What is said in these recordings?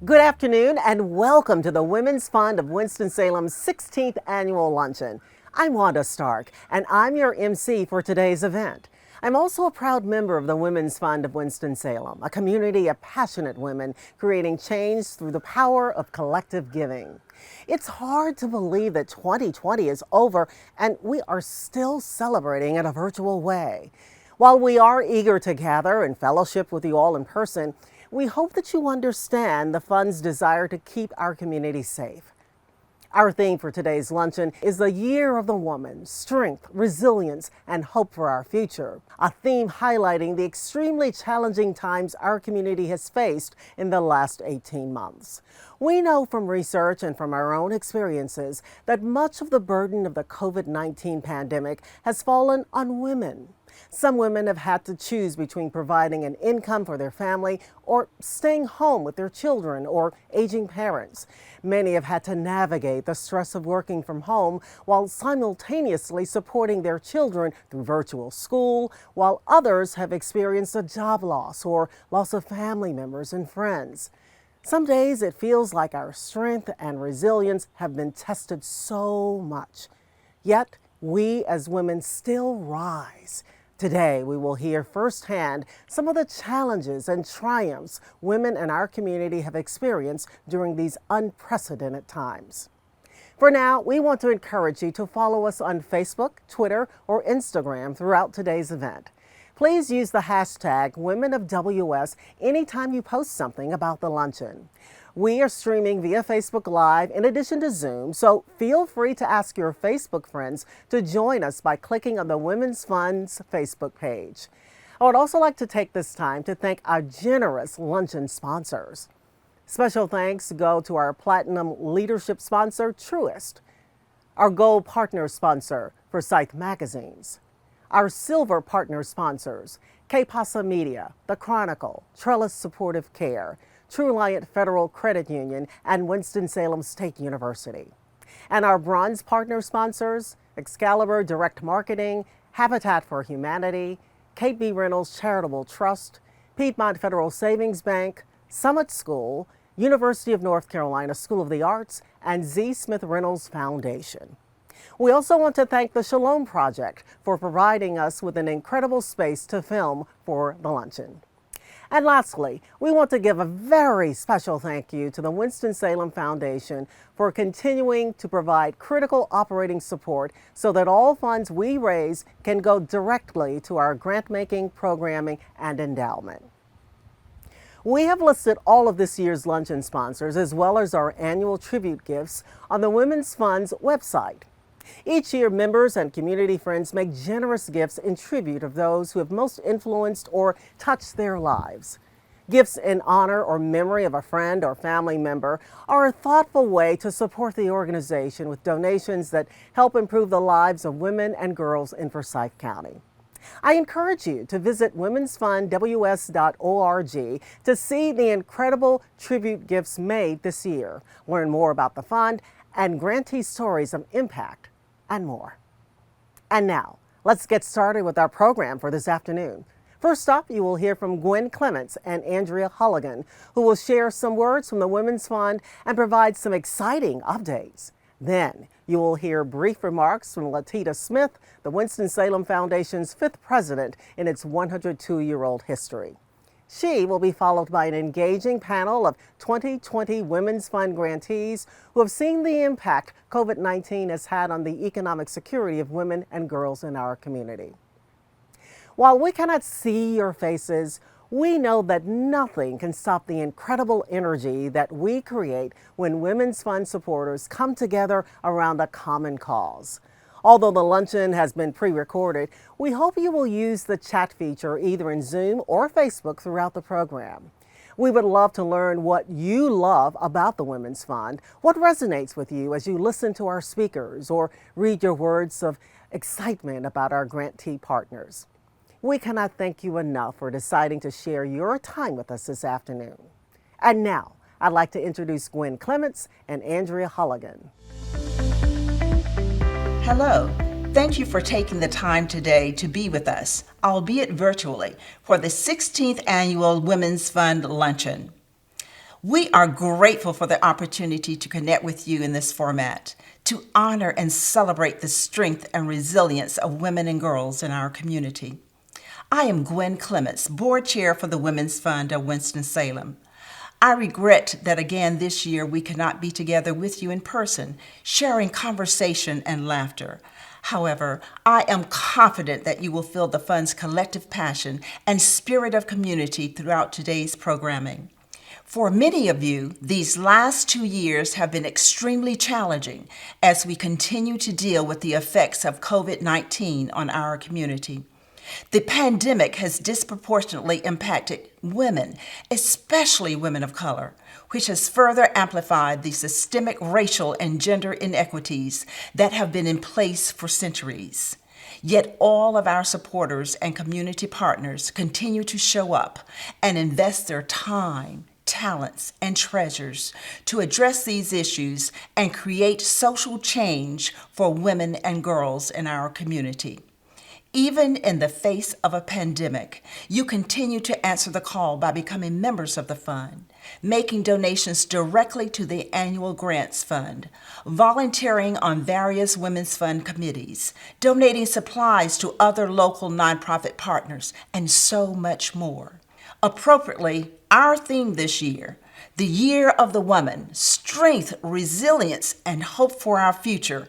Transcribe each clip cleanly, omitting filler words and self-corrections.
Good afternoon and welcome to the Women's Fund of Winston-Salem's 16th Annual Luncheon. I'm Wanda Stark and I'm your MC for today's event. I'm also a proud member of the Women's Fund of Winston-Salem, a community of passionate women creating change through the power of collective giving. It's hard to believe that 2020 is over and we are still celebrating in a virtual way. While we are eager to gather and fellowship with you all in person, we hope that you understand the Fund's desire to keep our community safe. Our theme for today's luncheon is the Year of the Woman, Strength, Resilience, and Hope for Our Future, a theme highlighting the extremely challenging times our community has faced in the last 18 months. We know from research and from our own experiences that much of the burden of the COVID-19 pandemic has fallen on women. Some women have had to choose between providing an income for their family or staying home with their children or aging parents. Many have had to navigate the stress of working from home while simultaneously supporting their children through virtual school, while others have experienced a job loss or loss of family members and friends. Some days it feels like our strength and resilience have been tested so much. Yet we as women still rise. Today, we will hear firsthand some of the challenges and triumphs women in our community have experienced during these unprecedented times. For now, we want to encourage you to follow us on Facebook, Twitter, or Instagram throughout today's event. Please use the hashtag WomenOfWS anytime you post something about the luncheon. We are streaming via Facebook Live in addition to Zoom, so feel free to ask your Facebook friends to join us by clicking on the Women's Fund's Facebook page. I would also like to take this time to thank our generous luncheon sponsors. Special thanks go to our Platinum Leadership sponsor, Truist, our Gold Partner sponsor, Forsyth Magazines, our Silver Partner sponsors, K-Pasa Media, The Chronicle, Trellis Supportive Care, True Alliant Federal Credit Union, and Winston-Salem State University. And our Bronze Partner sponsors, Excalibur Direct Marketing, Habitat for Humanity, Kate B. Reynolds Charitable Trust, Piedmont Federal Savings Bank, Summit School, University of North Carolina School of the Arts, and Z. Smith Reynolds Foundation. We also want to thank the Shalom Project for providing us with an incredible space to film for the luncheon. And lastly, we want to give a very special thank you to the Winston-Salem Foundation for continuing to provide critical operating support so that all funds we raise can go directly to our grant-making, programming, and endowment. We have listed all of this year's luncheon sponsors as well as our annual tribute gifts on the Women's Fund's website. Each year, members and community friends make generous gifts in tribute of those who have most influenced or touched their lives. Gifts in honor or memory of a friend or family member are a thoughtful way to support the organization with donations that help improve the lives of women and girls in Forsyth County. I encourage you to visit womensfundws.org to see the incredible tribute gifts made this year, learn more about the fund, and grantee stories of impact and more. And now, let's get started with our program for this afternoon. First up, you will hear from Gwen Clements and Andrea Hulligan, who will share some words from the Women's Fund and provide some exciting updates. Then, you will hear brief remarks from Latita Smith, the Winston-Salem Foundation's 5th president in its 102-year-old history. She will be followed by an engaging panel of 2020 Women's Fund grantees who have seen the impact COVID-19 has had on the economic security of women and girls in our community. While we cannot see your faces, we know that nothing can stop the incredible energy that we create when Women's Fund supporters come together around a common cause. Although the luncheon has been pre-recorded, we hope you will use the chat feature either in Zoom or Facebook throughout the program. We would love to learn what you love about the Women's Fund, what resonates with you as you listen to our speakers or read your words of excitement about our grantee partners. We cannot thank you enough for deciding to share your time with us this afternoon. And now, I'd like to introduce Gwen Clements and Andrea Hulligan. Hello. Thank you for taking the time today to be with us, albeit virtually, for the 16th Annual Women's Fund Luncheon. We are grateful for the opportunity to connect with you in this format, to honor and celebrate the strength and resilience of women and girls in our community. I am Gwen Clements, Board Chair for the Women's Fund of Winston-Salem. I regret that again this year we cannot be together with you in person, sharing conversation and laughter. However, I am confident that you will feel the Fund's collective passion and spirit of community throughout today's programming. For many of you, these last 2 years have been extremely challenging as we continue to deal with the effects of COVID-19 on our community. The pandemic has disproportionately impacted women, especially women of color, which has further amplified the systemic racial and gender inequities that have been in place for centuries. Yet all of our supporters and community partners continue to show up and invest their time, talents, and treasures to address these issues and create social change for women and girls in our community. Even in the face of a pandemic, you continue to answer the call by becoming members of the Fund, making donations directly to the annual grants fund, volunteering on various Women's Fund committees, donating supplies to other local nonprofit partners, and so much more. Appropriately, our theme this year, the Year of the Woman, Strength, Resilience, and Hope for Our Future,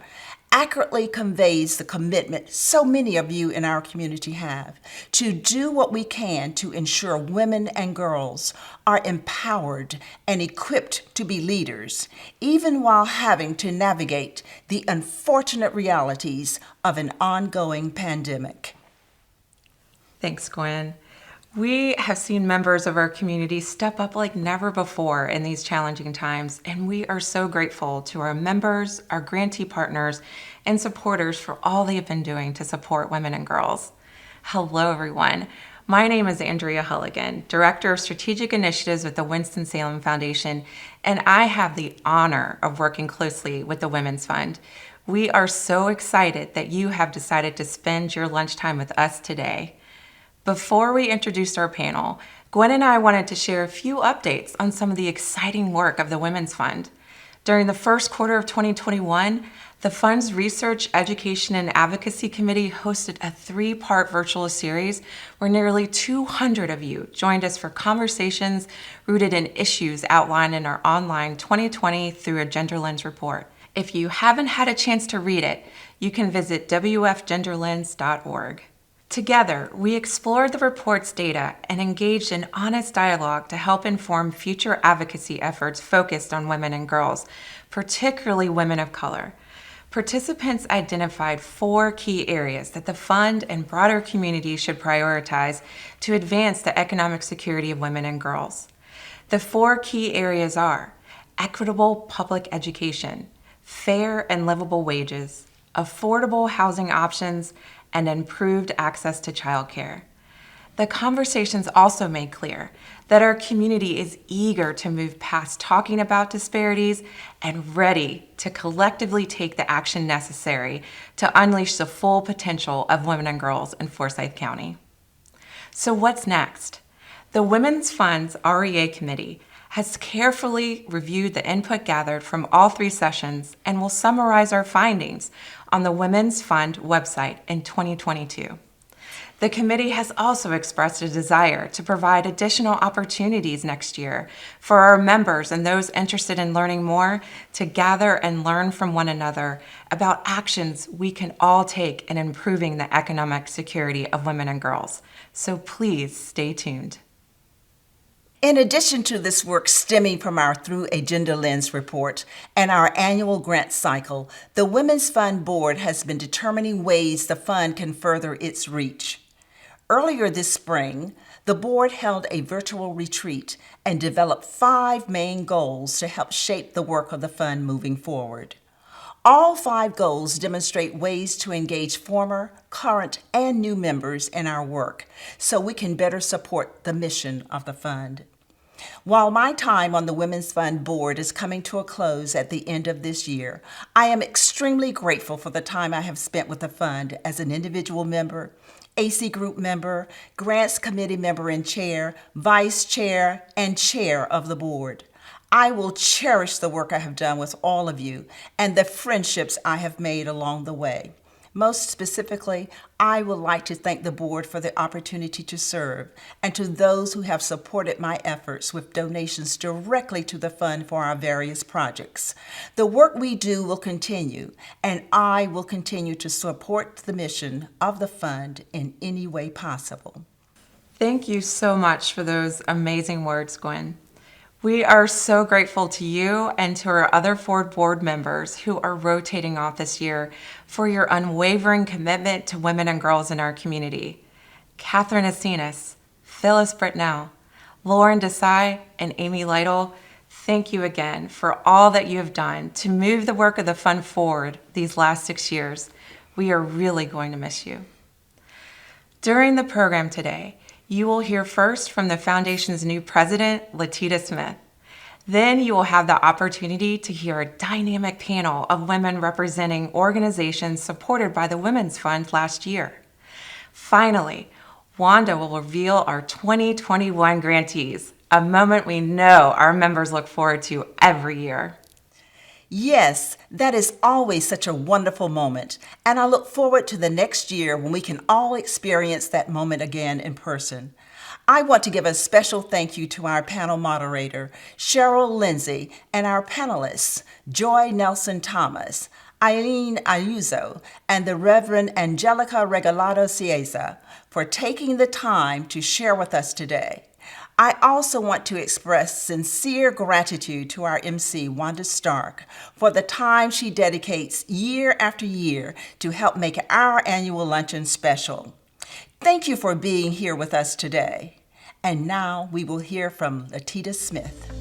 accurately conveys the commitment so many of you in our community have to do what we can to ensure women and girls are empowered and equipped to be leaders, even while having to navigate the unfortunate realities of an ongoing pandemic. Thanks, Gwen. We have seen members of our community step up like never before in these challenging times, and we are so grateful to our members, our grantee partners, and supporters for all they have been doing to support women and girls. Hello, everyone. My name is Andrea Hulligan, Director of Strategic Initiatives with the Winston-Salem Foundation, and I have the honor of working closely with the Women's Fund. We are so excited that you have decided to spend your lunchtime with us today. Before we introduce our panel, Gwen and I wanted to share a few updates on some of the exciting work of the Women's Fund. During the first quarter of 2021, the Fund's Research, Education, and Advocacy Committee hosted a 3-part virtual series where nearly 200 of you joined us for conversations rooted in issues outlined in our online 2020 Through a Gender Lens report. If you haven't had a chance to read it, you can visit wfgenderlens.org. Together, we explored the report's data and engaged in honest dialogue to help inform future advocacy efforts focused on women and girls, particularly women of color. Participants identified 4 key areas that the Fund and broader community should prioritize to advance the economic security of women and girls. The 4 key areas are equitable public education, fair and livable wages, affordable housing options, and improved access to childcare. The conversations also made clear that our community is eager to move past talking about disparities and ready to collectively take the action necessary to unleash the full potential of women and girls in Forsyth County. So what's next? The Women's Fund's REA Committee has carefully reviewed the input gathered from all 3 sessions and will summarize our findings on the Women's Fund website in 2022. The committee has also expressed a desire to provide additional opportunities next year for our members and those interested in learning more to gather and learn from one another about actions we can all take in improving the economic security of women and girls. So please stay tuned. In addition to this work stemming from our Through a Gender Lens report and our annual grant cycle, the Women's Fund Board has been determining ways the fund can further its reach. Earlier this spring, the board held a virtual retreat and developed 5 main goals to help shape the work of the fund moving forward. All 5 goals demonstrate ways to engage former, current, and new members in our work so we can better support the mission of the fund. While my time on the Women's Fund Board is coming to a close at the end of this year, I am extremely grateful for the time I have spent with the fund as an individual member, AC Group member, Grants Committee member and chair, vice chair, and chair of the board. I will cherish the work I have done with all of you and the friendships I have made along the way. Most specifically, I would like to thank the board for the opportunity to serve and to those who have supported my efforts with donations directly to the fund for our various projects. The work we do will continue, and I will continue to support the mission of the fund in any way possible. Thank you so much for those amazing words, Gwen. We are so grateful to you and to our other 4 board members who are rotating off this year for your unwavering commitment to women and girls in our community. Catherine Asinas, Phyllis Britnell, Lauren Desai, and Amy Lytle, thank you again for all that you have done to move the work of the fund forward these last 6 years. We are really going to miss you. During the program today, you will hear first from the Foundation's new president, Latita Smith. Then you will have the opportunity to hear a dynamic panel of women representing organizations supported by the Women's Fund last year. Finally, Wanda will reveal our 2021 grantees, a moment we know our members look forward to every year. Yes, that is always such a wonderful moment, and I look forward to the next year when we can all experience that moment again in person. I want to give a special thank you to our panel moderator, Cheryl Lindsay, and our panelists, Joy Nelson Thomas, Eileen Ayuso, and the Reverend Angelica Regalado Cieza for taking the time to share with us today. I also want to express sincere gratitude to our MC, Wanda Stark, for the time she dedicates year after year to help make our annual luncheon special. Thank you for being here with us today. And now we will hear from Latita Smith.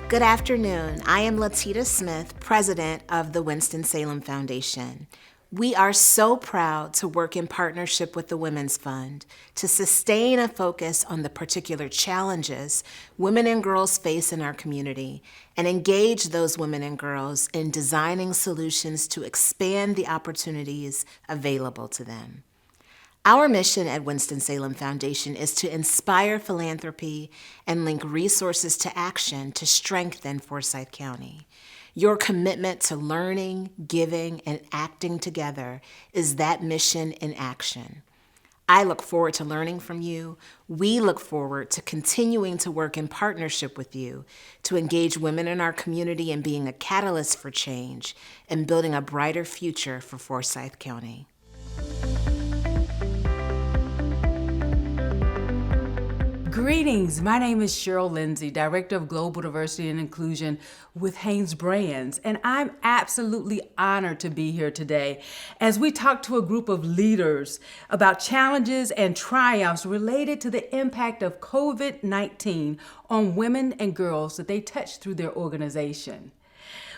Good afternoon. I am Latita Smith, president of the Winston-Salem Foundation. We are so proud to work in partnership with the Women's Fund to sustain a focus on the particular challenges women and girls face in our community and engage those women and girls in designing solutions to expand the opportunities available to them. Our mission at Winston-Salem Foundation is to inspire philanthropy and link resources to action to strengthen Forsyth County. Your commitment to learning, giving, and acting together is that mission in action. I look forward to learning from you. We look forward to continuing to work in partnership with you to engage women in our community in being a catalyst for change and building a brighter future for Forsyth County. Greetings, my name is Cheryl Lindsay, Director of Global Diversity and Inclusion with Hanes Brands, and I'm absolutely honored to be here today as we talk to a group of leaders about challenges and triumphs related to the impact of COVID-19 on women and girls that they touch through their organization.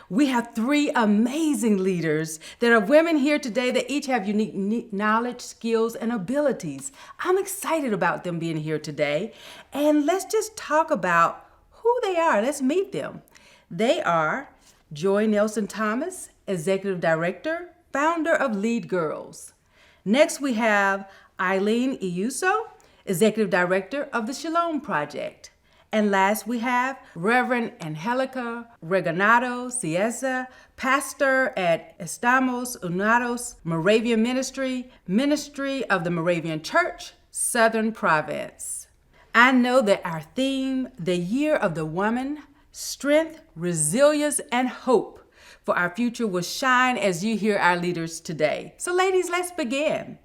We have 3 amazing leaders that are women here today that each have unique knowledge, skills, and abilities. I'm excited about them being here today. And let's just talk about who they are. Let's meet them. They are Joy Nelson Thomas, Executive Director, founder of Lead Girls. Next, we have Eileen Ayuso, Executive Director of the Shalom Project. And last, we have Reverend Angelica Regalado Cieza, pastor at Estamos Unidos Moravian Ministry, Ministry of the Moravian Church, Southern Province. I know that our theme, the Year of the Woman, Strength, Resilience, and Hope for our future will shine as you hear our leaders today. So ladies, let's begin.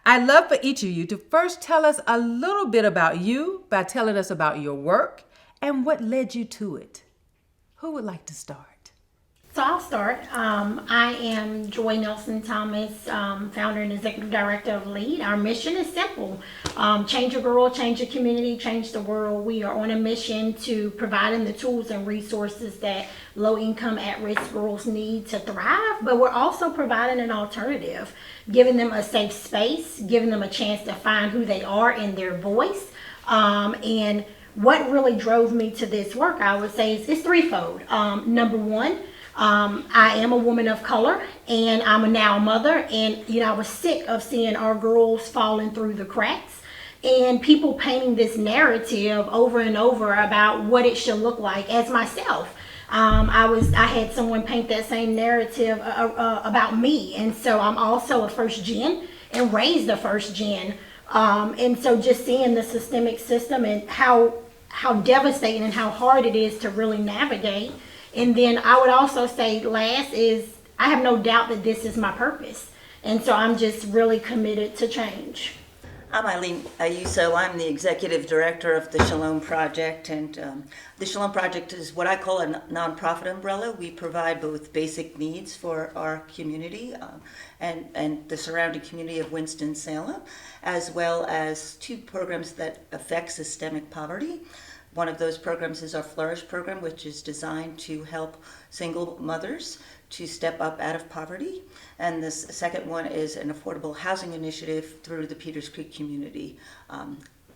I'd love for each of you to first tell us a little bit about you by telling us about your work and what led you to it. Who would like to start? So I'll start. I am Joy Nelson Thomas, founder and executive director of LEAD. Our mission is simple. Change a girl, change a community, change the world. We are on a mission to provide them the tools and resources that low-income, at-risk girls need to thrive, but we're also providing an alternative, giving them a safe space, giving them a chance to find who they are in their voice. And what really drove me to this work, I would say, is threefold. Number one, I am a woman of color, and I'm now a mother, and I was sick of seeing our girls falling through the cracks. and people painting this narrative over and over about what it should look like. As myself, I had someone paint that same narrative about me, and so I'm also a first gen and raised a first gen, and so just seeing the systemic system and how devastating and how hard it is to really navigate. And then I would also say last is I have no doubt that this is my purpose, and so I'm just really committed to change. I'm Eileen Ayuso. I'm the executive director of the Shalom Project, and the Shalom Project is what I call a nonprofit umbrella. We provide both basic needs for our community and the surrounding community of Winston-Salem, as well as two programs that affect systemic poverty. One of those programs is our Flourish program, which is designed to help single mothers to step up out of poverty. And the second one is an affordable housing initiative through the Peters Creek community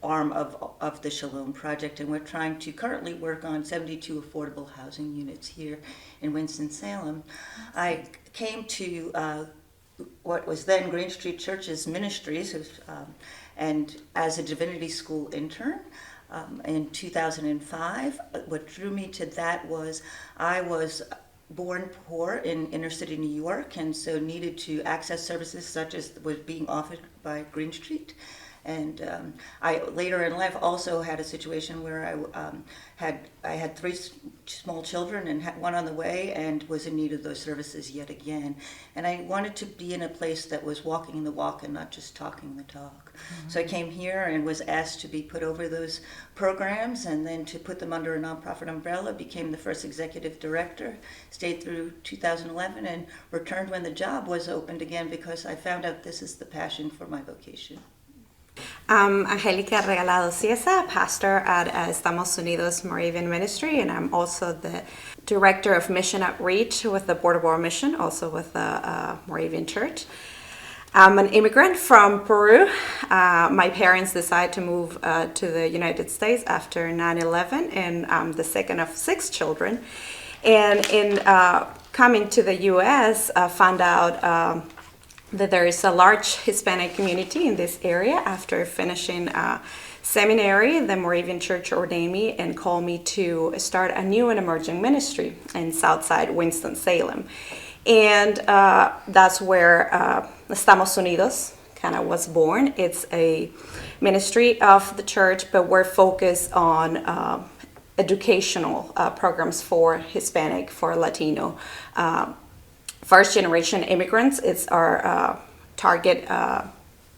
arm of the Shalom Project. And we're trying to currently work on 72 affordable housing units here in Winston-Salem. I came to what was then Green Street Church's ministries and as a divinity school intern. In 2005, what drew me to that was I was born poor in inner city New York, and so needed to access services such as was being offered by Green Street. And I later in life also had a situation where I had three small children and had one on the way, and was in need of those services yet again. And I wanted to be in a place that was walking the walk and not just talking the talk. Mm-hmm. So I came here and was asked to be put over those programs, and then to put them under a nonprofit umbrella. Became the first executive director, stayed through 2011, and returned when the job was opened again, because I found out this is the passion for my vocation. I'm Angelica Regalado Ciesa, pastor at Estamos Unidos Moravian Ministry, and I'm also the director of mission outreach with the Board of World Mission, also with the Moravian Church. I'm an immigrant from Peru. My parents decided to move to the United States after 9/11, and I'm the second of 6 children. And in coming to the U.S., I found out that there is a large Hispanic community in this area. After finishing seminary, the Moravian Church ordained me and called me to start a new and emerging ministry in Southside Winston-Salem. And that's where Estamos Unidos kind of was born. It's a ministry of the church, but we're focused on educational programs for Hispanic, for Latino, first generation immigrants. It's our target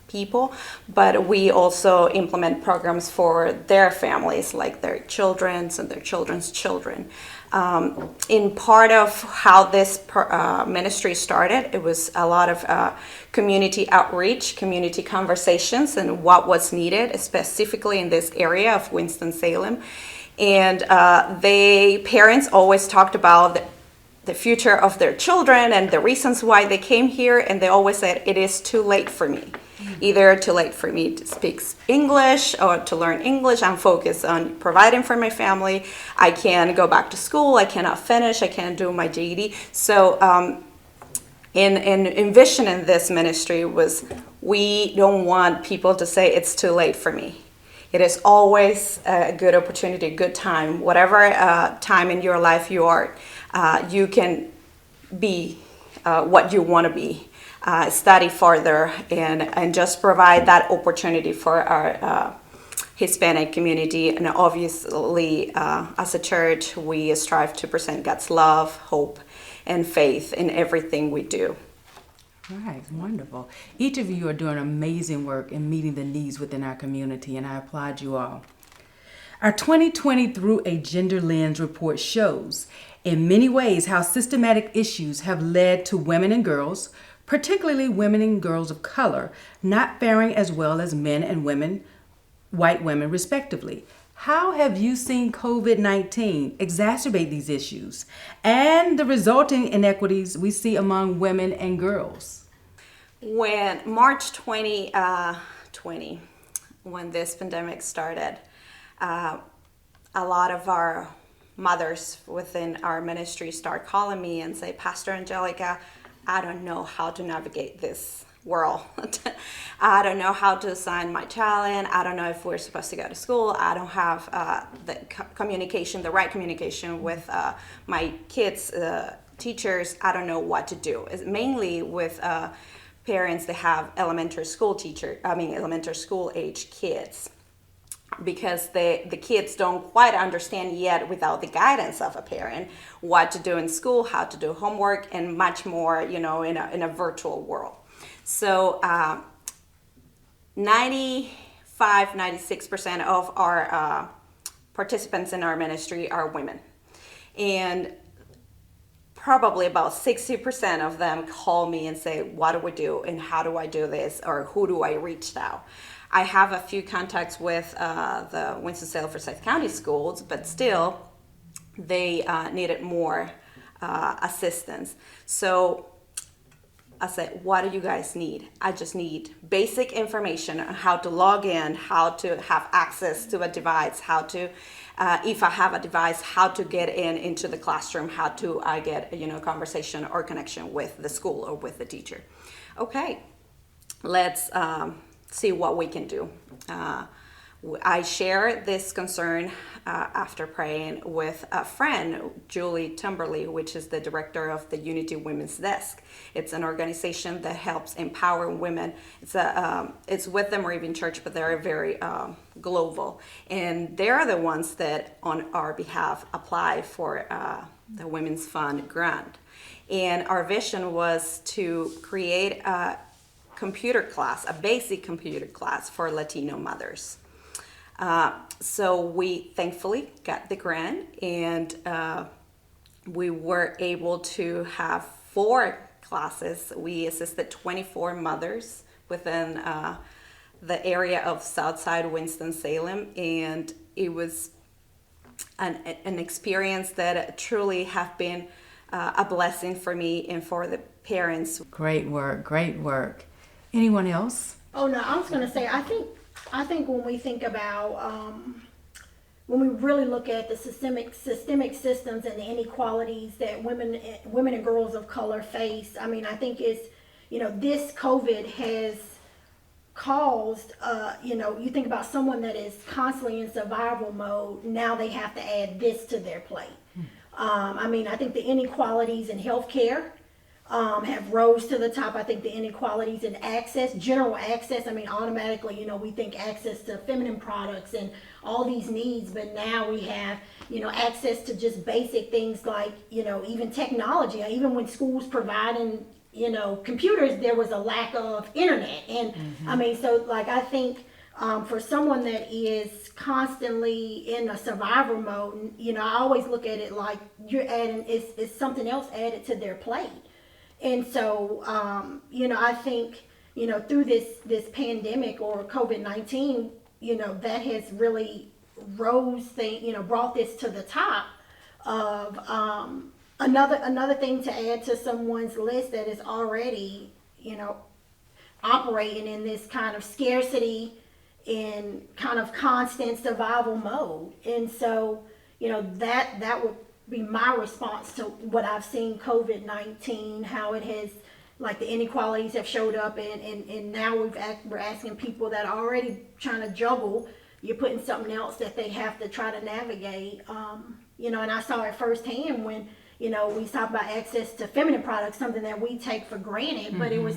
people, but we also implement programs for their families, like their children's and their children's children. In part of how this ministry started, it was a lot of community outreach, community conversations, and what was needed specifically in this area of Winston-Salem. And parents always talked about the future of their children and the reasons why they came here, and they always said, it is too late for me. Either too late for me to speak English or to learn English. I'm focused on providing for my family. I can't go back to school. I cannot finish. I can't do my GED. So in envisioning this ministry was, we don't want people to say it's too late for me. It is always a good opportunity, a good time. Whatever time in your life you are, you can be what you want to be. Study further and just provide that opportunity for our Hispanic community. And obviously, as a church, we strive to present God's love, hope, and faith in everything we do. Right, wonderful. Each of you are doing amazing work in meeting the needs within our community, and I applaud you all. Our 2020 Through a Gender Lens report shows in many ways how systematic issues have led to women and girls, particularly women and girls of color, not faring as well as men and women, white women respectively. How have you seen COVID-19 exacerbate these issues and the resulting inequities we see among women and girls? When March 2020, when this pandemic started, a lot of our mothers within our ministry start calling me and say, Pastor Angelica, I don't know how to navigate this world. I don't know how to assign my child in. I don't know if we're supposed to go to school. I don't have the right communication with my kids' teachers. I don't know what to do. It's mainly with parents that have elementary school age kids, because the kids don't quite understand yet, without the guidance of a parent, what to do in school, how to do homework, and much more, in a virtual world. So 96% of our participants in our ministry are women, and probably about 60% of them call me and say, what do we do, and how do I do this, or who do I reach now? I have a few contacts with the Winston-Salem Forsyth County schools, but still they needed more assistance. So I said, what do you guys need? I just need basic information on how to log in, how to have access to a device, how to, if I have a device, how to get into the classroom, how to get conversation or connection with the school or with the teacher. Okay, let's see what we can do. I share this concern after praying with a friend, Julie Timberly, which is the director of the Unity Women's Desk. It's an organization that helps empower women. It's with the Moravian Church, but they're very global. And they're the ones that, on our behalf, apply for the Women's Fund grant. And our vision was to create a basic computer class for Latino mothers. So we thankfully got the grant, and we were able to have 4 classes. We assisted 24 mothers within the area of Southside Winston-Salem, and it was an experience that truly have been a blessing for me and for the parents. Great work, great work. Anyone else? Oh no, I was going to say, I think when we think about, when we really look at the systemic systems and the inequalities that women and girls of color face, I mean, I think it's, this COVID has caused, you think about someone that is constantly in survival mode, now they have to add this to their plate. I mean, I think the inequalities in healthcare have rose to the top. I think the inequalities in access, general access, I mean, automatically, we think access to feminine products and all these needs, but now we have, access to just basic things like, even technology. Even when schools providing, computers, there was a lack of internet. And I mean, so like, I think for someone that is constantly in a survival mode, I always look at it like you're adding, it's something else added to their plate. And so, I think, through this pandemic or COVID-19, that has really brought this to the top of another thing to add to someone's list that is already, operating in this kind of scarcity and kind of constant survival mode. And so, that would be my response to what I've seen COVID-19, how it has, like the inequalities have showed up, and now we're asking people that are already trying to juggle, you're putting something else that they have to try to navigate. And I saw it firsthand when, we talk about access to feminine products, something that we take for granted, but it was,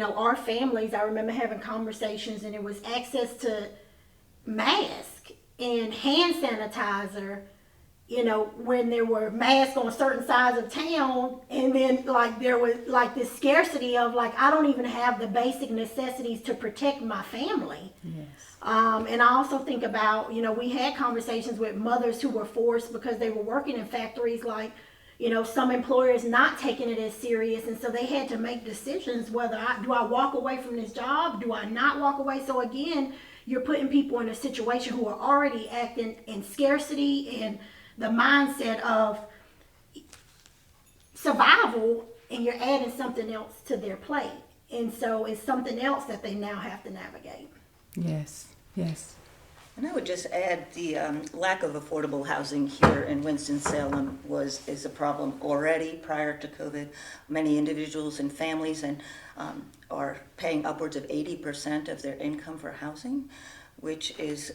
our families, I remember having conversations, and it was access to mask and hand sanitizer, when there were masks on certain sides of town, and then like there was like this scarcity of like, I don't even have the basic necessities to protect my family. Yes. And I also think about, we had conversations with mothers who were forced because they were working in factories, like, some employers not taking it as serious, and so they had to make decisions whether do I walk away from this job, do I not walk away? So again, you're putting people in a situation who are already acting in scarcity and the mindset of survival, and you're adding something else to their plate. And so it's something else that they now have to navigate. Yes, yes. And I would just add the lack of affordable housing here in Winston-Salem is a problem already prior to COVID. Many individuals and families are paying upwards of 80% of their income for housing, which is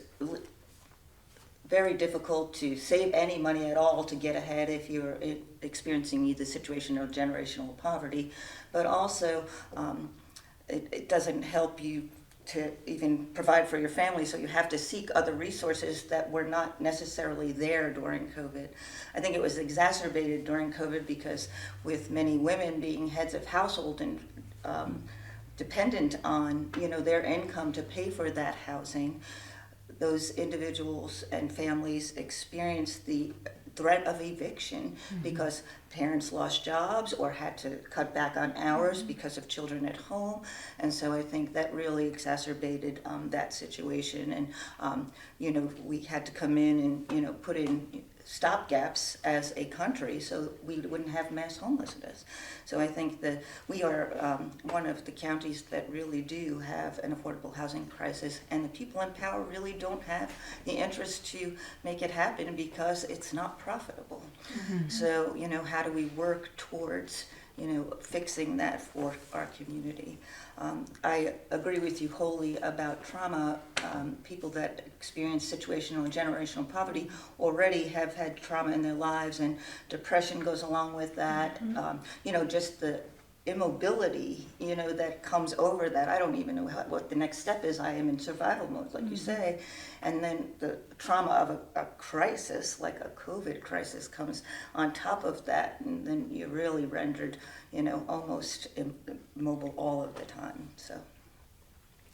very difficult to save any money at all to get ahead if you're experiencing either situational or generational poverty. But also, it doesn't help you to even provide for your family, so you have to seek other resources that were not necessarily there during COVID. I think it was exacerbated during COVID because with many women being heads of household and dependent on their income to pay for that housing, those individuals and families experienced the threat of eviction because parents lost jobs or had to cut back on hours because of children at home. And so I think that really exacerbated that situation. And, we had to come in and, put in stopgaps as a country so we wouldn't have mass homelessness. So I think that we are one of the counties that really do have an affordable housing crisis, and the people in power really don't have the interest to make it happen because it's not profitable. So, how do we work towards fixing that for our community? I agree with you wholly about trauma. People that experience situational and generational poverty already have had trauma in their lives, and depression goes along with that. Just the immobility, that comes over that. I don't even know what the next step is. I am in survival mode, like you say. And then the trauma of a crisis, like a COVID crisis, comes on top of that. And then you're really rendered, almost immobile all of the time. So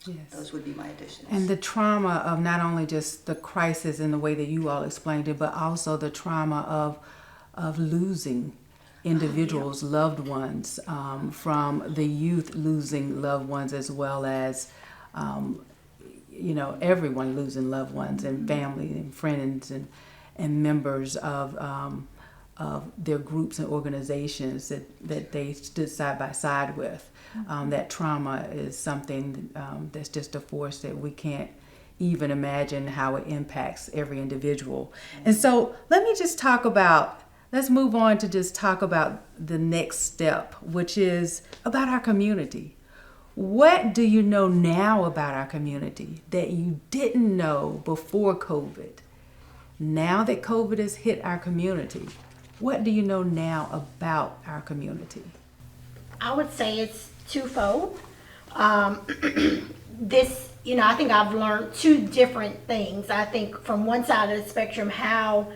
Yes. those would be my additions. And the trauma of not only just the crisis in the way that you all explained it, but also the trauma of losing individuals, loved ones, from the youth losing loved ones, as well as everyone losing loved ones and family and friends and members of their groups and organizations that they stood side by side with. That trauma is something that's just a force that we can't even imagine how it impacts every individual. And so let's move on to just talk about the next step, which is about our community. What do you know now about our community that you didn't know before COVID? Now that COVID has hit our community, what do you know now about our community? I would say it's twofold. I think I've learned two different things. I think from one side of the spectrum, how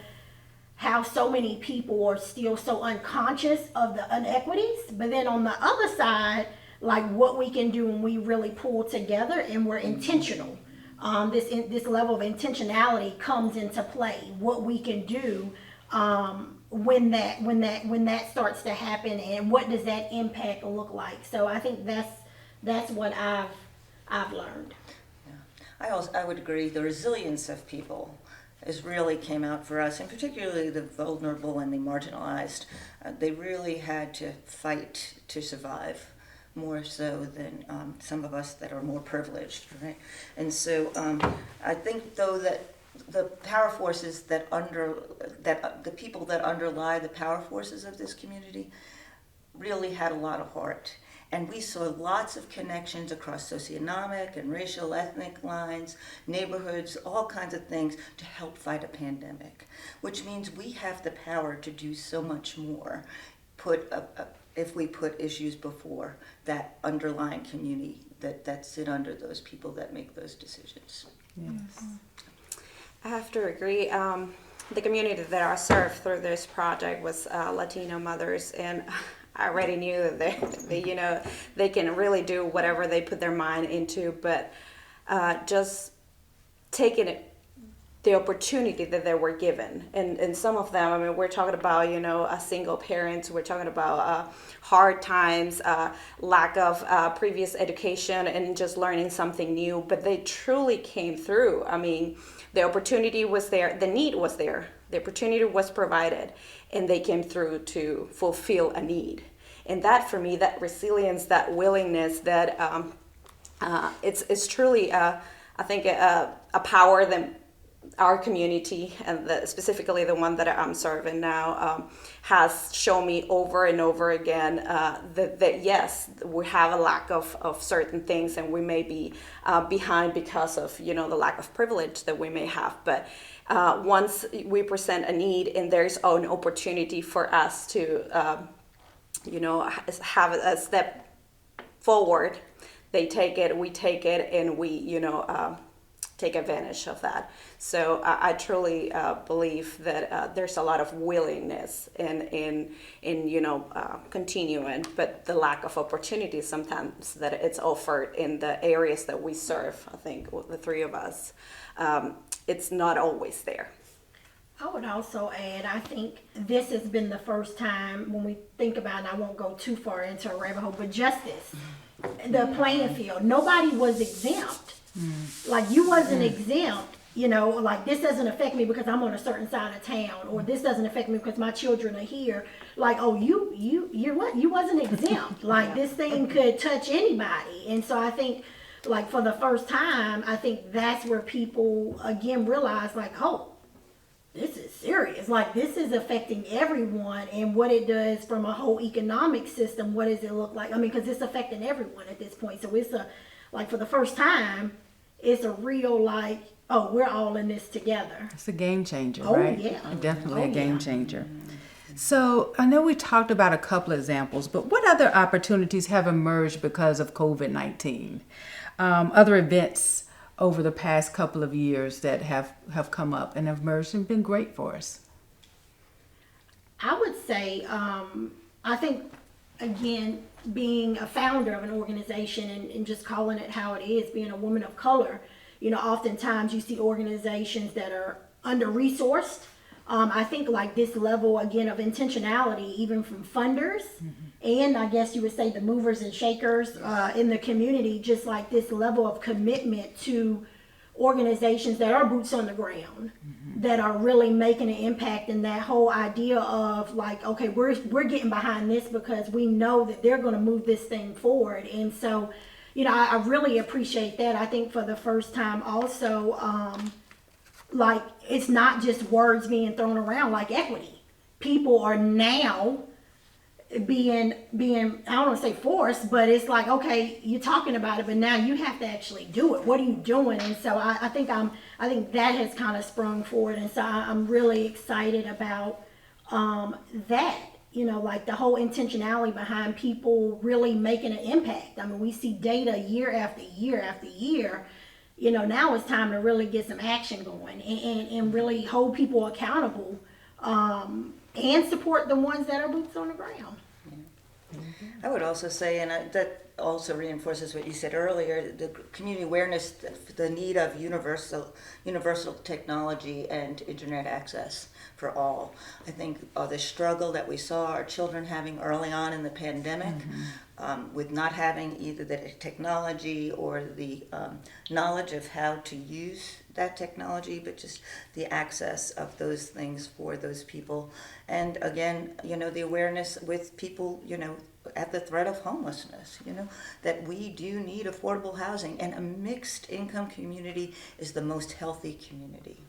so many people are still so unconscious of the inequities, but then on the other side, like what we can do when we really pull together and we're intentional. This level of intentionality comes into play. What we can do when that starts to happen, and what does that impact look like? So I think that's what I've learned. Yeah. I would agree. The resilience of people really came out for us, and particularly the vulnerable and the marginalized. They really had to fight to survive, more so than some of us that are more privileged, right? And so I think, though, that the power forces the people that underlie the power forces of this community really had a lot of heart. And we saw lots of connections across socioeconomic and racial, ethnic lines, neighborhoods, all kinds of things to help fight a pandemic, which means we have the power to do so much more if we put issues before that underlying community that sit under those people that make those decisions. Yes. I have to agree. The community that I served through this project was Latino mothers, and I already knew that they can really do whatever they put their mind into, but just taking the opportunity that they were given. And some of them, I mean, we're talking about, a single parent, we're talking about hard times, lack of previous education, and just learning something new, but they truly came through. I mean, the opportunity was there, the need was there, the opportunity was provided, and they came through to fulfill a need. And that, for me, that resilience, that willingness, that it's truly, I think, a power that our community, and specifically the one that I'm serving now, has shown me over and over again that yes, we have a lack of certain things, and we may be behind because of the lack of privilege that we may have. But once we present a need and there's an opportunity for us to have a step forward, they take it, we take it, and we take advantage of that. So I truly believe that there's a lot of willingness in continuing, but the lack of opportunities sometimes that it's offered in the areas that we serve, I think the three of us, it's not always there. I would also add, I think this has been the first time when we think about, and I won't go too far into a rabbit hole, but justice, the playing field. Nobody was exempt. Like, you wasn't exempt, like, this doesn't affect me because I'm on a certain side of town, or this doesn't affect me because my children are here. Like, oh, you wasn't exempt. Like, this thing could touch anybody. And so I think, like, for the first time, I think that's where people again realize, like, oh, this is serious. Like, this is affecting everyone, and what it does from a whole economic system, what does it look like? I mean, because it's affecting everyone at this point. So it's for the first time, it's a real, like, oh, we're all in this together. It's a game changer, Oh, right? yeah. Definitely Oh, a game yeah. changer. So I know we talked about a couple of examples, but what other opportunities have emerged because of COVID-19? Other events over the past couple of years that have come up and have emerged and been great for us? I would say, I think, again, being a founder of an organization and just calling it how it is, being a woman of color, oftentimes you see organizations that are under-resourced. I think, like, this level, again, of intentionality, even from funders, and I guess you would say the movers and shakers in the community, just like this level of commitment to organizations that are boots on the ground, that are really making an impact, and that whole idea of, like, okay, we're getting behind this because we know that they're going to move this thing forward. And so, I really appreciate that. I think for the first time also, like, it's not just words being thrown around, like equity. People are now being I don't want to say forced, but it's like, okay, you're talking about it, but now you have to actually do it. What are you doing? And so I think that has kind of sprung forward, and so I'm really excited about that. Like, the whole intentionality behind people really making an impact. I mean, we see data year after year after year. Now it's time to really get some action going and really hold people accountable, and support the ones that are boots on the ground. I would also say, and that also reinforces what you said earlier, the community awareness, the need of universal technology and internet access for all. I think the struggle that we saw our children having early on in the pandemic, with not having either the technology or the knowledge of how to use that technology, but just the access of those things for those people. And again, the awareness with people, at the threat of homelessness, that we do need affordable housing, and a mixed income community is the most healthy community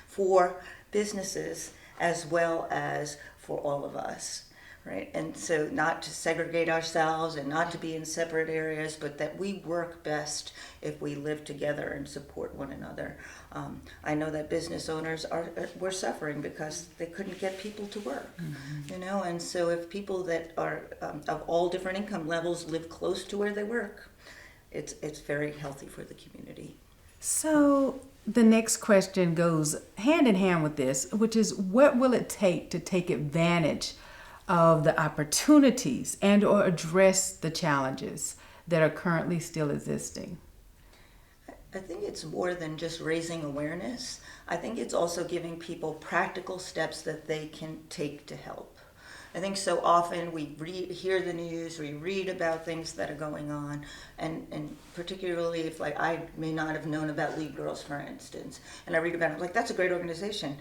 for businesses as well as for all of us. Right? And so not to segregate ourselves and not to be in separate areas, but that we work best if we live together and support one another. I know that business owners were suffering because they couldn't get people to work, and so if people that are of all different income levels live close to where they work, it's very healthy for the community. So the next question goes hand in hand with this, which is, what will it take to take advantage of the opportunities and or address the challenges that are currently still existing? I think it's more than just raising awareness. I think it's also giving people practical steps that they can take to help. I think so often we hear the news, we read about things that are going on, and particularly if, like, I may not have known about Lead Girls, for instance, and I read about it, like, that's a great organization.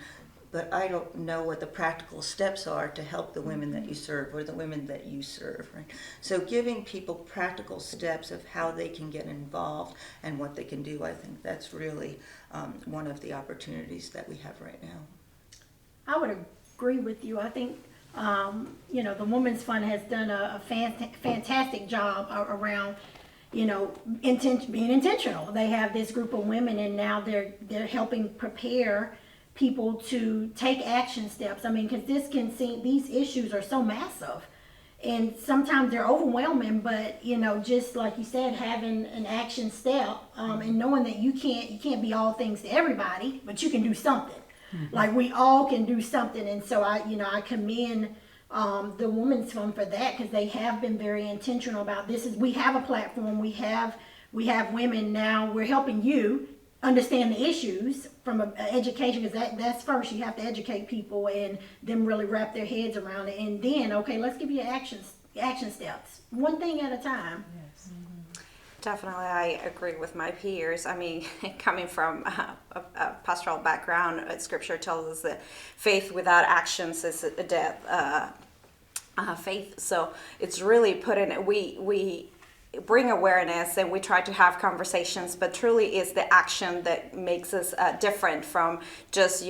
but I don't know what the practical steps are to help the women that you serve or the women that you serve, right? So giving people practical steps of how they can get involved and what they can do, I think that's really one of the opportunities that we have right now. I would agree with you. I think, the Women's Fund has done a fantastic job around, being intentional. They have this group of women, and now they're helping prepare people to take action steps. I mean, because these issues are so massive, and sometimes they're overwhelming. But just like you said, having an action step, and knowing that you can't be all things to everybody, but you can do something. Mm-hmm. Like we all can do something, and so I commend the Women's Fund for that, because they have been very intentional about this. We have a platform, we have women now. We're helping you understand the issues from an education, because that's first. You have to educate people and them really wrap their heads around it, and then let's give you action steps, one thing at a time. Yes. Mm-hmm. Definitely, I agree with my peers. I mean, coming from a pastoral background, Scripture tells us that faith without actions is a dead faith. So it's really we bring awareness and we try to have conversations, but truly is the action that makes us different from just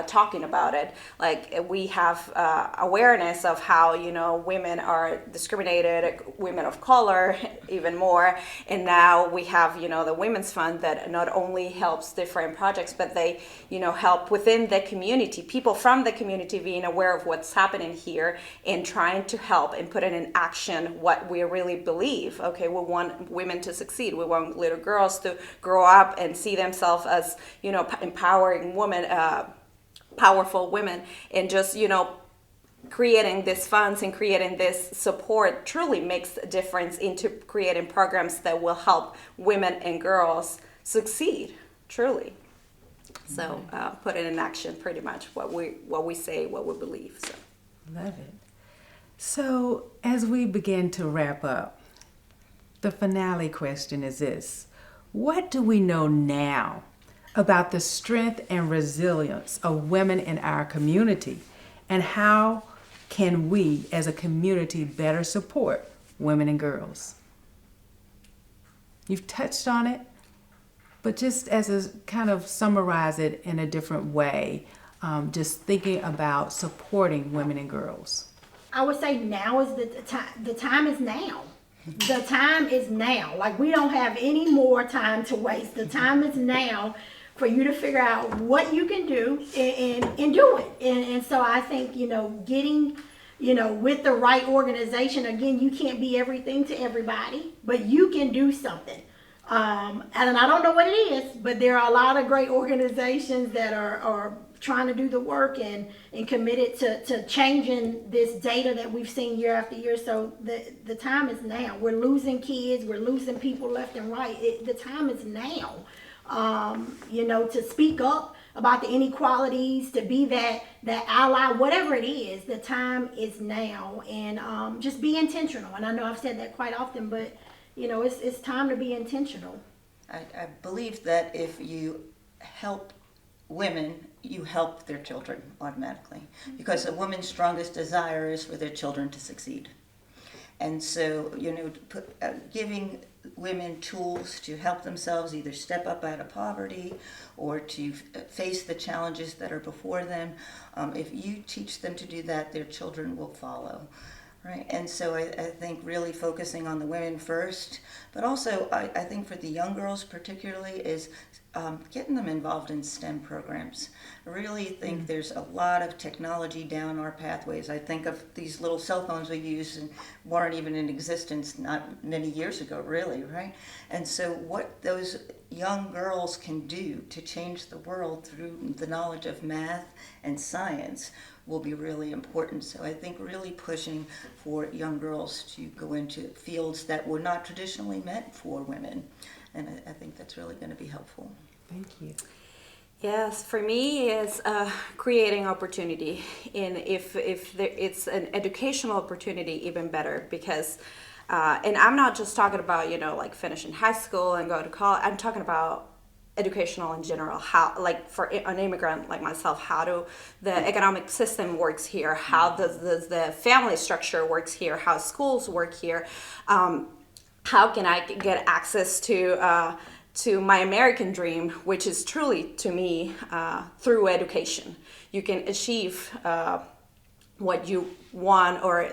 talking about it. Like we have awareness of how women are discriminated, women of color even more, and now we have the Women's Fund that not only helps different projects, but they help within the community, people from the community being aware of what's happening here and trying to help and put it in action what we really believe. Okay, we want women to succeed. We want little girls to grow up and see themselves as, empowering women, powerful women, and just, creating these funds and creating this support truly makes a difference into creating programs that will help women and girls succeed, truly. So put it in action, pretty much what we say, what we believe. So. Love it. So as we begin to wrap up, the finale question is this: what do we know now about the strength and resilience of women in our community, and how can we as a community better support women and girls? You've touched on it, but just as a kind of summarize it in a different way, just thinking about supporting women and girls. I would say now is the time. The time is now. The time is now. Like, we don't have any more time to waste. The time is now for you to figure out what you can do and do it. And so I think, getting, with the right organization, again, you can't be everything to everybody, but you can do something. And I don't know what it is, but there are a lot of great organizations that are trying to do the work and committed to changing this data that we've seen year after year. So the time is now. We're losing kids, we're losing people left and right. The time is now, to speak up about the inequalities, to be that ally, whatever it is. The time is now, and just be intentional. And I know I've said that quite often, but it's time to be intentional. I believe that if you help women, you help their children automatically, because a woman's strongest desire is for their children to succeed. And so, giving women tools to help themselves either step up out of poverty or to face the challenges that are before them, if you teach them to do that, their children will follow. Right, and so I think really focusing on the women first, but also I think for the young girls particularly is getting them involved in STEM programs. I really think there's a lot of technology down our pathways. I think of these little cell phones we use and weren't even in existence not many years ago, really, right? And so what those young girls can do to change the world through the knowledge of math and science will be really important. So I think really pushing for young girls to go into fields that were not traditionally meant for women. And I think that's really going to be helpful. Thank you. Yes, for me, it's creating opportunity. And if it's an educational opportunity, even better, because, and I'm not just talking about, like finishing high school and going to college. I'm talking about educational in general, how, like for an immigrant like myself, how do the economic system works here, how does the family structure works here, how schools work here, how can I get access to my American dream, which is truly to me through education. You can achieve what you want or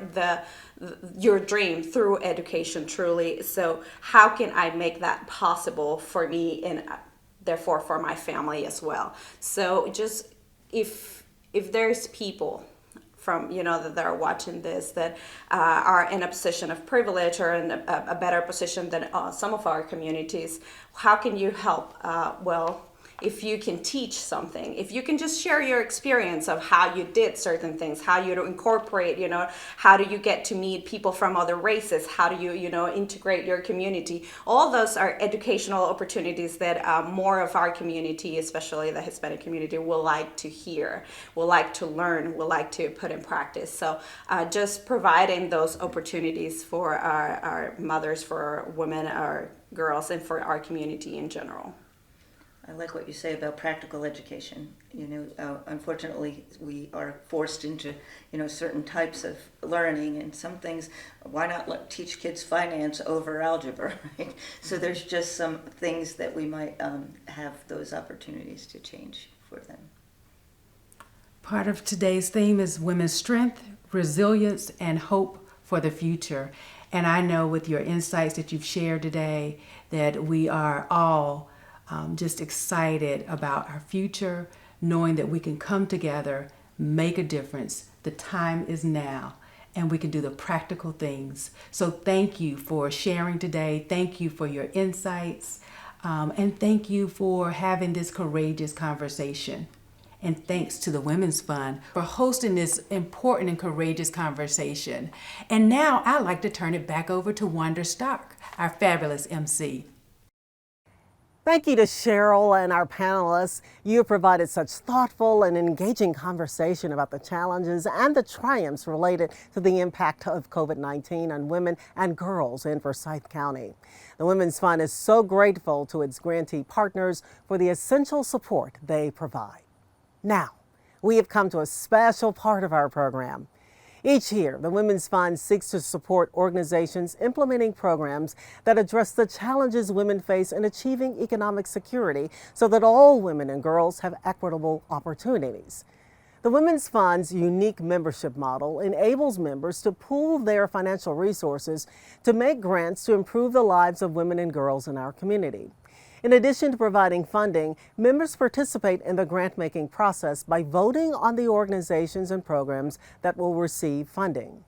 your dream through education truly. So how can I make that possible for me and therefore for my family as well? So just if there's people from that are watching this that are in a position of privilege or in a better position than some of our communities, how can you help? Well, if you can teach something, if you can just share your experience of how you did certain things, how you incorporate, how do you get to meet people from other races, how do you, integrate your community, all those are educational opportunities that more of our community, especially the Hispanic community, will like to hear, will like to learn, will like to put in practice. So just providing those opportunities for our mothers, for our women, our girls, and for our community in general. I like what you say about practical education. Unfortunately, we are forced into, certain types of learning and some things. Why not teach kids finance over algebra, right? So there's just some things that we might have those opportunities to change for them. Part of today's theme is women's strength, resilience, and hope for the future. And I know with your insights that you've shared today that we are all just excited about our future, knowing that we can come together, make a difference. The time is now, and we can do the practical things. So thank you for sharing today. Thank you for your insights. And thank you for having this courageous conversation. And thanks to the Women's Fund for hosting this important and courageous conversation. And now I'd like to turn it back over to Wanda Stark, our fabulous MC. Thank you to Cheryl and our panelists. You have provided such thoughtful and engaging conversation about the challenges and the triumphs related to the impact of COVID-19 on women and girls in Forsyth County. The Women's Fund is so grateful to its grantee partners for the essential support they provide. Now, we have come to a special part of our program. Each year, the Women's Fund seeks to support organizations implementing programs that address the challenges women face in achieving economic security so that all women and girls have equitable opportunities. The Women's Fund's unique membership model enables members to pool their financial resources to make grants to improve the lives of women and girls in our community. In addition to providing funding, members participate in the grant-making process by voting on the organizations and programs that will receive funding.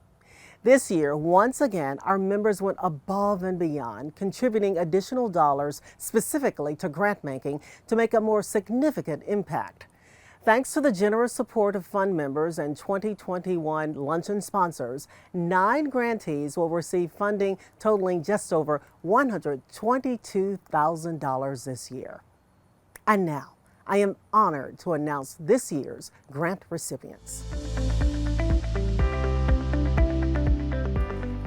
This year, once again, our members went above and beyond, contributing additional dollars specifically to grant-making to make a more significant impact. Thanks to the generous support of fund members and 2021 Luncheon sponsors, 9 grantees will receive funding totaling just over $122,000 this year. And now, I am honored to announce this year's grant recipients.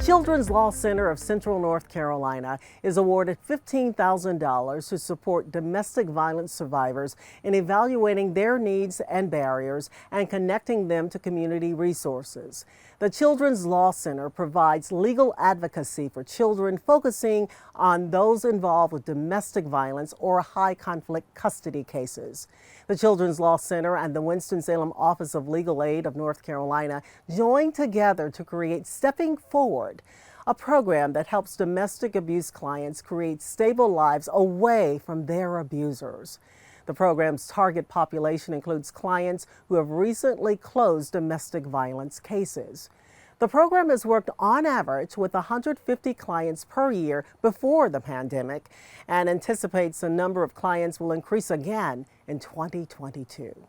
Children's Law Center of Central North Carolina is awarded $15,000 to support domestic violence survivors in evaluating their needs and barriers and connecting them to community resources. The Children's Law Center provides legal advocacy for children, focusing on those involved with domestic violence or high conflict custody cases. The Children's Law Center and the Winston-Salem Office of Legal Aid of North Carolina joined together to create Stepping Forward, a program that helps domestic abuse clients create stable lives away from their abusers. The program's target population includes clients who have recently closed domestic violence cases. The program has worked on average with 150 clients per year before the pandemic and anticipates the number of clients will increase again in 2022.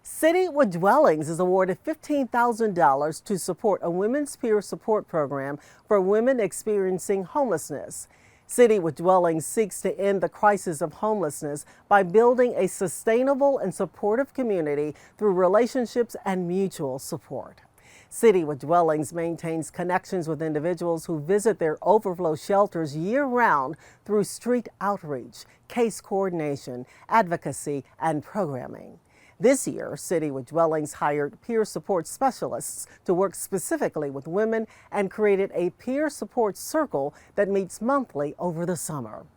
City with Dwellings is awarded $15,000 to support a women's peer support program for women experiencing homelessness. City with Dwellings seeks to end the crisis of homelessness by building a sustainable and supportive community through relationships and mutual support. City with Dwellings maintains connections with individuals who visit their overflow shelters year-round through street outreach, case coordination, advocacy, and programming. This year, City with Dwellings hired peer support specialists to work specifically with women and created a peer support circle that meets monthly over the summer.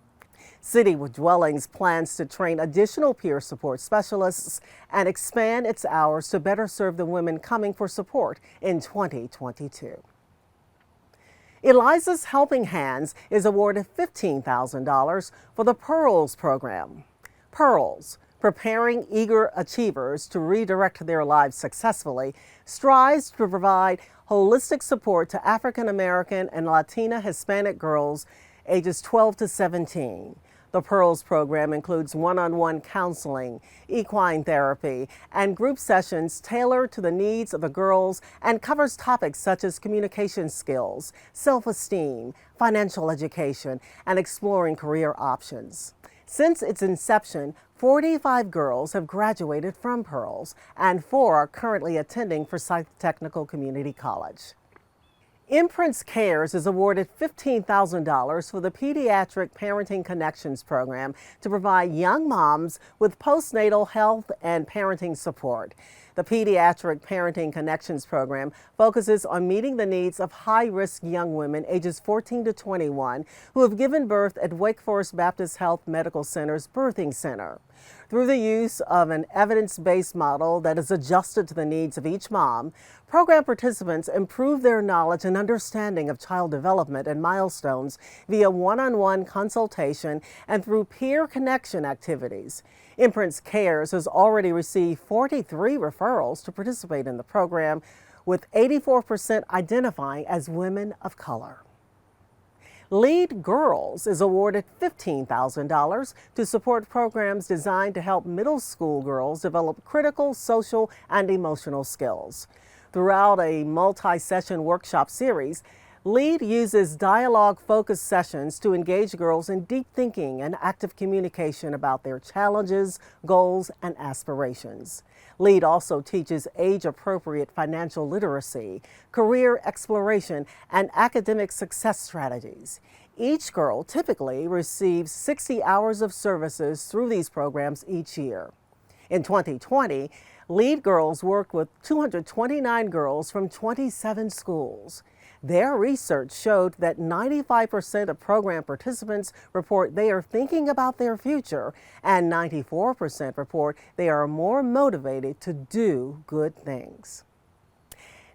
City with Dwellings plans to train additional peer support specialists and expand its hours to better serve the women coming for support in 2022. Eliza's Helping Hands is awarded $15,000 for the Pearls program. Pearls, preparing eager achievers to redirect their lives successfully, strives to provide holistic support to African American and Latina Hispanic girls ages 12 to 17. The Pearls program includes one-on-one counseling, equine therapy, and group sessions tailored to the needs of the girls and covers topics such as communication skills, self-esteem, financial education, and exploring career options. Since its inception, 45 girls have graduated from Pearls, and 4 are currently attending Forsyth Technical Community College. Imprints Cares is awarded $15,000 for the Pediatric Parenting Connections program to provide young moms with postnatal health and parenting support. The Pediatric Parenting Connections program focuses on meeting the needs of high-risk young women ages 14 to 21 who have given birth at Wake Forest Baptist Health Medical Center's Birthing Center. Through the use of an evidence-based model that is adjusted to the needs of each mom, program participants improve their knowledge and understanding of child development and milestones via one-on-one consultation and through peer connection activities. Imprints Cares has already received 43 referrals to participate in the program, with 84% identifying as women of color. Lead Girls is awarded $15,000 to support programs designed to help middle school girls develop critical social and emotional skills. Throughout a multi-session workshop series, LEAD uses dialogue-focused sessions to engage girls in deep thinking and active communication about their challenges, goals, and aspirations. LEAD also teaches age-appropriate financial literacy, career exploration, and academic success strategies. Each girl typically receives 60 hours of services through these programs each year. In 2020, LEAD Girls worked with 229 girls from 27 schools. Their research showed that 95% of program participants report they are thinking about their future, and 94% report they are more motivated to do good things.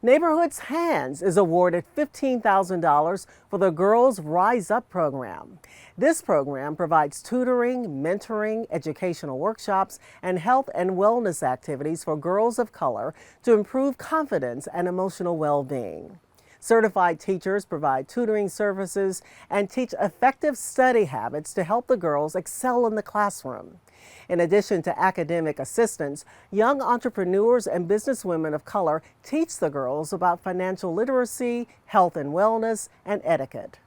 Neighborhood's Hands is awarded $15,000 for the Girls Rise Up program. This program provides tutoring, mentoring, educational workshops, and health and wellness activities for girls of color to improve confidence and emotional well-being. Certified teachers provide tutoring services and teach effective study habits to help the girls excel in the classroom. In addition to academic assistance, young entrepreneurs and businesswomen of color teach the girls about financial literacy, health and wellness, and etiquette.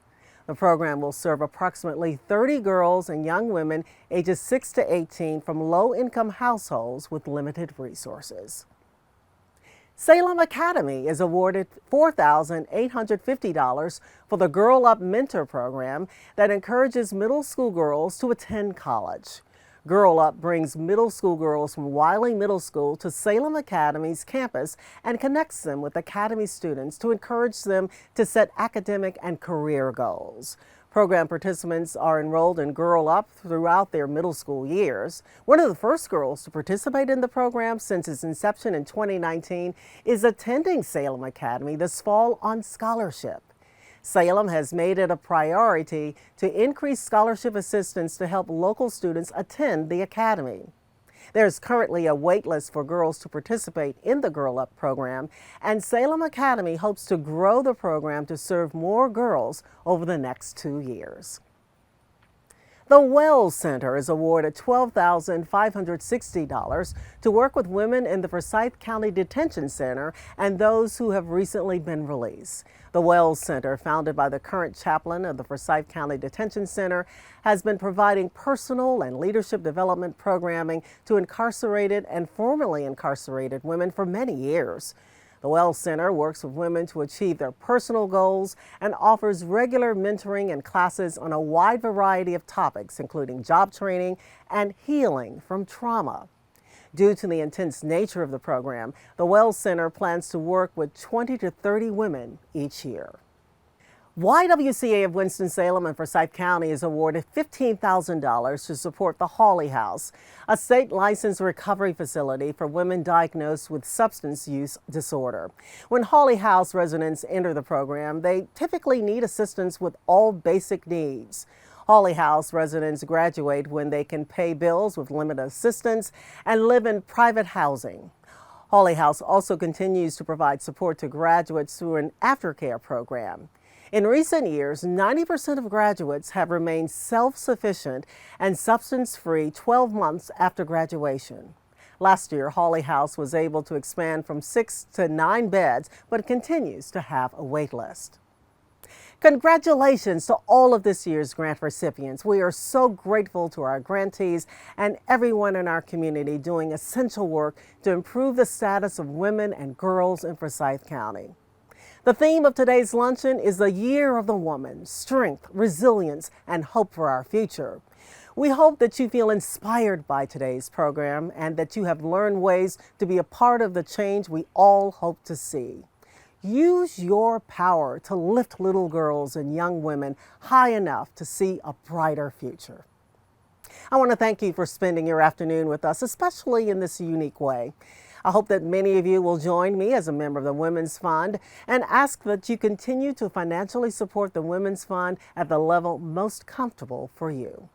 The program will serve approximately 30 girls and young women ages 6 to 18 from low-income households with limited resources. Salem Academy is awarded $4,850 for the Girl Up Mentor program that encourages middle school girls to attend college. Girl Up brings middle school girls from Wiley Middle School to Salem Academy's campus and connects them with Academy students to encourage them to set academic and career goals. Program participants are enrolled in Girl Up throughout their middle school years. One of the first girls to participate in the program since its inception in 2019 is attending Salem Academy this fall on scholarship. Salem has made it a priority to increase scholarship assistance to help local students attend the academy. There is currently a wait list for girls to participate in the Girl Up program, and Salem Academy hopes to grow the program to serve more girls over the next 2 years. The Wells Center is awarded $12,560 to work with women in the Forsyth County Detention Center and those who have recently been released. The Wells Center, founded by the current chaplain of the Forsyth County Detention Center, has been providing personal and leadership development programming to incarcerated and formerly incarcerated women for many years. The Wells Center works with women to achieve their personal goals and offers regular mentoring and classes on a wide variety of topics, including job training and healing from trauma. Due to the intense nature of the program, the Wells Center plans to work with 20 to 30 women each year. YWCA of Winston-Salem and Forsyth County is awarded $15,000 to support the Hawley House, a state-licensed recovery facility for women diagnosed with substance use disorder. When Hawley House residents enter the program, they typically need assistance with all basic needs. Hawley House residents graduate when they can pay bills with limited assistance and live in private housing. Hawley House also continues to provide support to graduates through an aftercare program. In recent years, 90% of graduates have remained self-sufficient and substance-free 12 months after graduation. Last year, Hawley House was able to expand from 6 to 9 beds, but continues to have a wait list. Congratulations to all of this year's grant recipients. We are so grateful to our grantees and everyone in our community doing essential work to improve the status of women and girls in Forsyth County. The theme of today's luncheon is the Year of the Woman: Strength, Resilience, and Hope for Our Future. We hope that you feel inspired by today's program and that you have learned ways to be a part of the change we all hope to see. Use your power to lift little girls and young women high enough to see a brighter future. I want to thank you for spending your afternoon with us, especially in this unique way. I hope that many of you will join me as a member of the Women's Fund and ask that you continue to financially support the Women's Fund at the level most comfortable for you.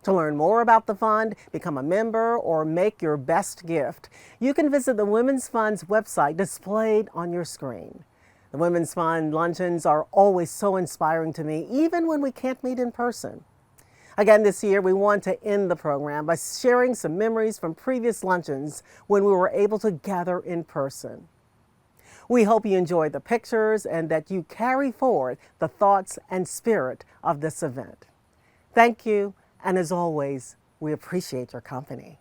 To learn more about the fund, become a member, or make your best gift, you can visit the Women's Fund's website displayed on your screen. The Women's Fund luncheons are always so inspiring to me, even when we can't meet in person. Again, this year, we want to end the program by sharing some memories from previous luncheons when we were able to gather in person. We hope you enjoyed the pictures and that you carry forward the thoughts and spirit of this event. Thank you, and as always, we appreciate your company.